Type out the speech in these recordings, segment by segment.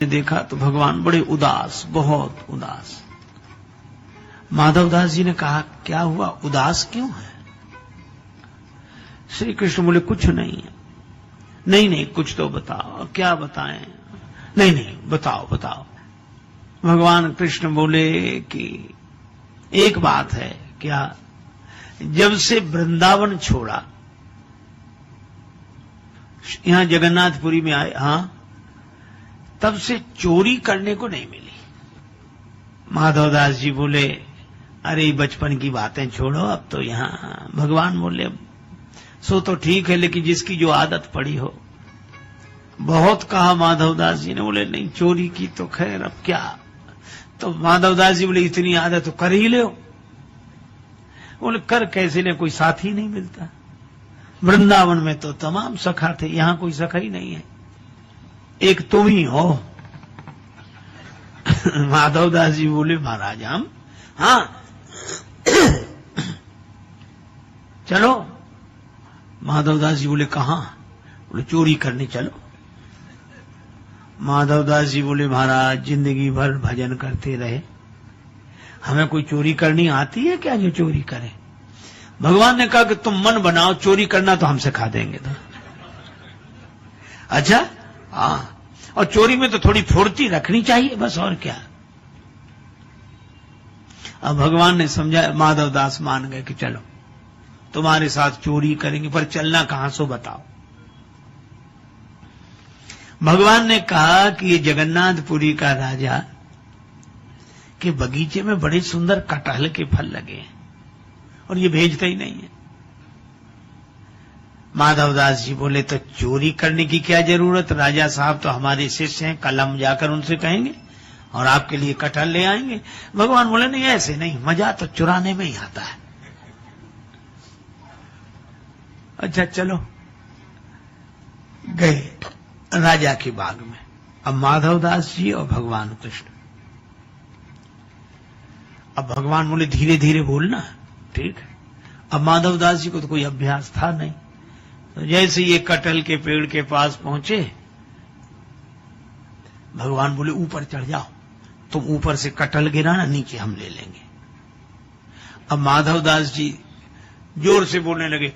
देखा तो भगवान बड़े उदास, बहुत उदास। माधवदास जी ने कहा, क्या हुआ, उदास क्यों है? श्री कृष्ण बोले, कुछ नहीं है। नहीं नहीं, कुछ तो बताओ। क्या बताएं? नहीं नहीं, बताओ बताओ। भगवान कृष्ण बोले कि एक बात है। क्या? जब से वृंदावन छोड़ा, यहां जगन्नाथपुरी में आए, हां, तब से चोरी करने को नहीं मिली। माधवदास जी बोले, अरे बचपन की बातें छोड़ो, अब तो यहां। भगवान बोले, सो तो ठीक है, लेकिन जिसकी जो आदत पड़ी हो। बहुत कहा माधवदास जी ने, बोले नहीं, चोरी की तो खैर, अब क्या। तो माधवदास जी बोले, इतनी आदत तो कर ही लो। बोले, कर कैसे? ने कोई साथी नहीं मिलता। वृंदावन में तो तमाम सखा थे, यहां कोई सखा ही नहीं है, एक तुम ही हो। माधवदास जी बोले, महाराज हम, हाँ चलो। माधवदास जी बोले, कहां? बोले, चोरी करने चलो। माधवदास जी बोले, महाराज जिंदगी भर भजन करते रहे, हमें कोई चोरी करनी आती है क्या जो चोरी करे? भगवान ने कहा कि तुम मन बनाओ, चोरी करना तो हम सिखा देंगे। तो अच्छा, हाँ, और चोरी में तो थोड़ी फुर्ती रखनी चाहिए, बस, और क्या। अब भगवान ने समझा, माधवदास मान गए कि चलो तुम्हारे साथ चोरी करेंगे, पर चलना कहां, सो बताओ। भगवान ने कहा कि ये जगन्नाथपुरी का राजा के बगीचे में बड़े सुंदर कटहल के फल लगे हैं और ये भेजता ही नहीं है। माधवदास जी बोले, तो चोरी करने की क्या जरूरत, राजा साहब तो हमारे शिष्य हैं, कल हम जाकर उनसे कहेंगे और आपके लिए कटहल ले आएंगे। भगवान बोले, नहीं, ऐसे नहीं, मजा तो चुराने में ही आता है। अच्छा चलो, गए राजा के बाग में। अब माधवदास जी और भगवान कृष्ण। अब भगवान बोले, धीरे धीरे बोलना, ठीक है। अब माधवदास जी को तो कोई अभ्यास था नहीं, तो जैसे ये कटहल के पेड़ के पास पहुंचे, भगवान बोले, ऊपर चढ़ जाओ, तुम ऊपर से कटहल गिराना, नीचे हम ले लेंगे। अब माधवदास जी जोर से बोलने लगे,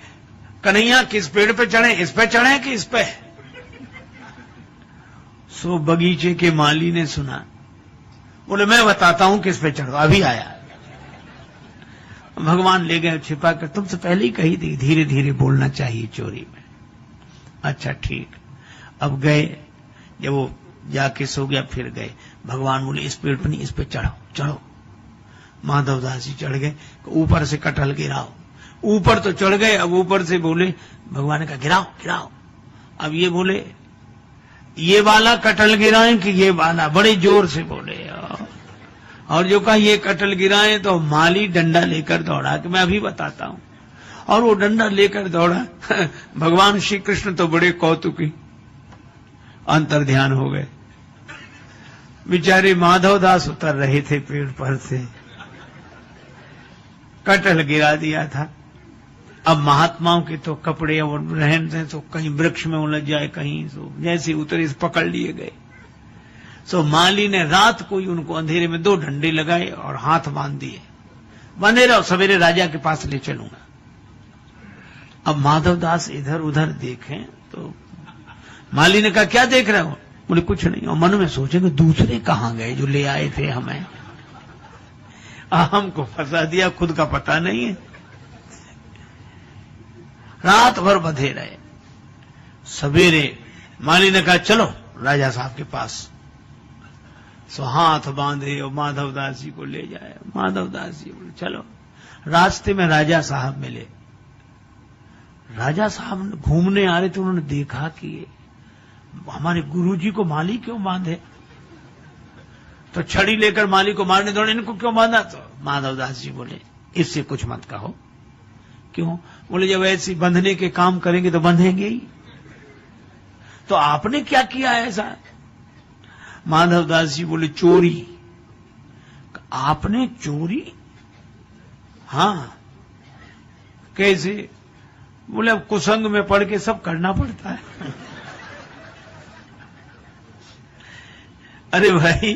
कन्हैया किस पेड़ पे चढ़े, इस पे चढ़े कि इस पे? सो बगीचे के माली ने सुना, बोले, मैं बताता हूं किस पे चढ़ो, अभी आया। भगवान ले गए छिपा कर, तुमसे पहले ही कही थी धीरे धीरे बोलना चाहिए चोरी में। अच्छा ठीक। अब गए, जब वो जाके सो गया, फिर गए। भगवान बोले, इस पेड़ पर नहीं, इस पे चढ़ो, चढ़ो। माधवदास जी चढ़ गए, ऊपर से कटहल गिराओ। ऊपर तो चढ़ गए, अब ऊपर से बोले, भगवान ने कहा, गिराओ गिराओ। अब ये बोले, ये वाला कटहल गिराएं कि ये वाला? बड़े जोर से बोले, और जो कहा ये कटहल गिराएं, तो माली डंडा लेकर दौड़ा कि मैं अभी बताता हूं, और वो डंडा लेकर दौड़ा। भगवान श्री कृष्ण तो बड़े कौतुकी, अंतर ध्यान हो गए। बेचारे माधवदास उतर रहे थे पेड़ पर से, कटहल गिरा दिया था। अब महात्माओं के तो कपड़े और रहन सहन तो कहीं वृक्ष में उलझ जाए, कहीं तो जैसे उतरे पकड़ लिए गए। सो माली ने रात को ही उनको अंधेरे में 2 डंडे लगाए और हाथ बांध दिए, बंधे रहो, सवेरे राजा के पास ले चलूंगा। अब माधवदास इधर उधर देखें तो माली ने कहा, क्या देख रहे हो? बोले, कुछ नहीं। और मन में सोचेंगे, दूसरे कहां गए जो ले आए थे हमें? हमको फंसा दिया, खुद का पता नहीं है। रात भर बंधे रहे। सवेरे माली ने कहा, चलो राजा साहब के पास। सो हाथ बांधे और माधवदास जी को ले जाए। माधवदास जी बोले, चलो। रास्ते में राजा साहब मिले। राजा साहब घूमने आ रहे थे, उन्होंने देखा कि हमारे गुरुजी को माली क्यों बांधे, तो छड़ी लेकर माली को मारने दौड़े, इनको क्यों बांधा? तो माधवदास जी बोले, इससे कुछ मत कहो। क्यों? बोले, जब ऐसी बंधने के काम करेंगे तो बंधेंगे ही, तो आपने क्या किया ऐसा? माधवदास जी बोले, चोरी। आपने चोरी? हाँ। कैसे? बोले, अब कुसंग में पड़ के सब करना पड़ता है। अरे भाई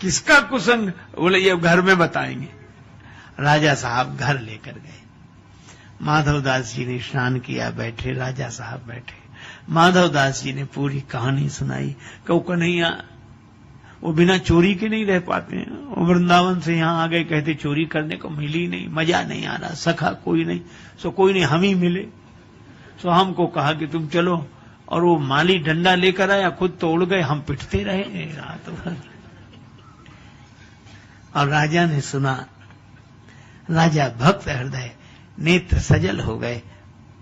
किसका कुसंग? बोले ये घर में बताएंगे। राजा साहब घर लेकर गए। माधवदास जी ने स्नान किया, बैठे, राजा साहब बैठे। माधवदास जी ने पूरी कहानी सुनाई। कहो कन्हैया वो बिना चोरी के नहीं रह पाते हैं। वो वृंदावन से यहाँ आ गए, कहते चोरी करने को मिली नहीं, मजा नहीं आ रहा, सखा कोई नहीं, सो कोई नहीं, हम ही मिले। सो हमको कहा कि तुम चलो, और वो माली डंडा लेकर आया, खुद तो उड़ गए, हम पिटते रहे रात भर। और राजा ने सुना। राजा भक्त हृदय, नेत्र सजल हो गए,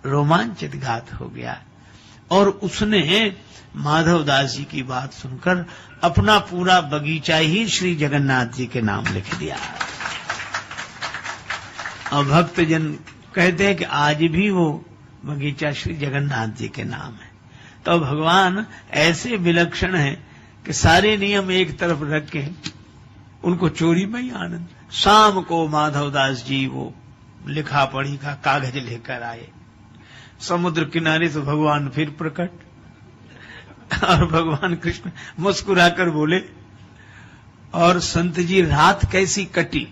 रोमांचित घात हो गया, और उसने माधवदास जी की बात सुनकर अपना पूरा बगीचा ही श्री जगन्नाथ जी के नाम लिख दिया। और भक्तजन कहते हैं कि आज भी वो बगीचा श्री जगन्नाथ जी के नाम है। तो भगवान ऐसे विलक्षण हैं कि सारे नियम एक तरफ रख के उनको चोरी में ही आनंद। शाम को माधवदास जी वो लिखा पढ़ी का कागज लेकर आए। समुद्र किनारे से भगवान फिर प्रकट, और भगवान कृष्ण मुस्कुराकर बोले, और संत जी रात कैसी कटी?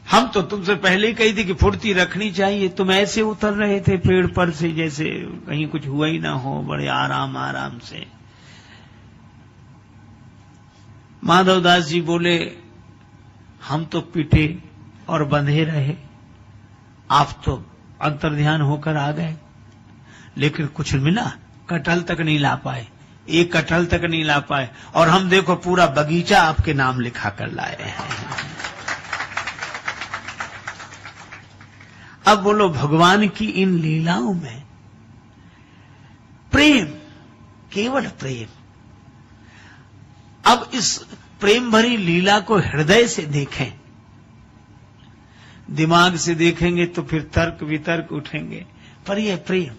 हम तो तुमसे पहले ही कही थी कि फुर्ती रखनी चाहिए, तुम ऐसे उतर रहे थे पेड़ पर से जैसे कहीं कुछ हुआ ही ना हो, बड़े आराम आराम से। माधवदास जी बोले, हम तो पिटे और बंधे रहे, आप तो अंतर्ध्यान होकर आ गए, लेकिन कुछ मिला? कटहल तक नहीं ला पाए, एक कटहल तक नहीं ला पाए, और हम देखो पूरा बगीचा आपके नाम लिखा कर लाए हैं। अब बोलो, भगवान की इन लीलाओं में प्रेम, केवल प्रेम। अब इस प्रेम भरी लीला को हृदय से देखें। दिमाग से देखेंगे तो फिर तर्क वितर्क उठेंगे, पर यह प्रेम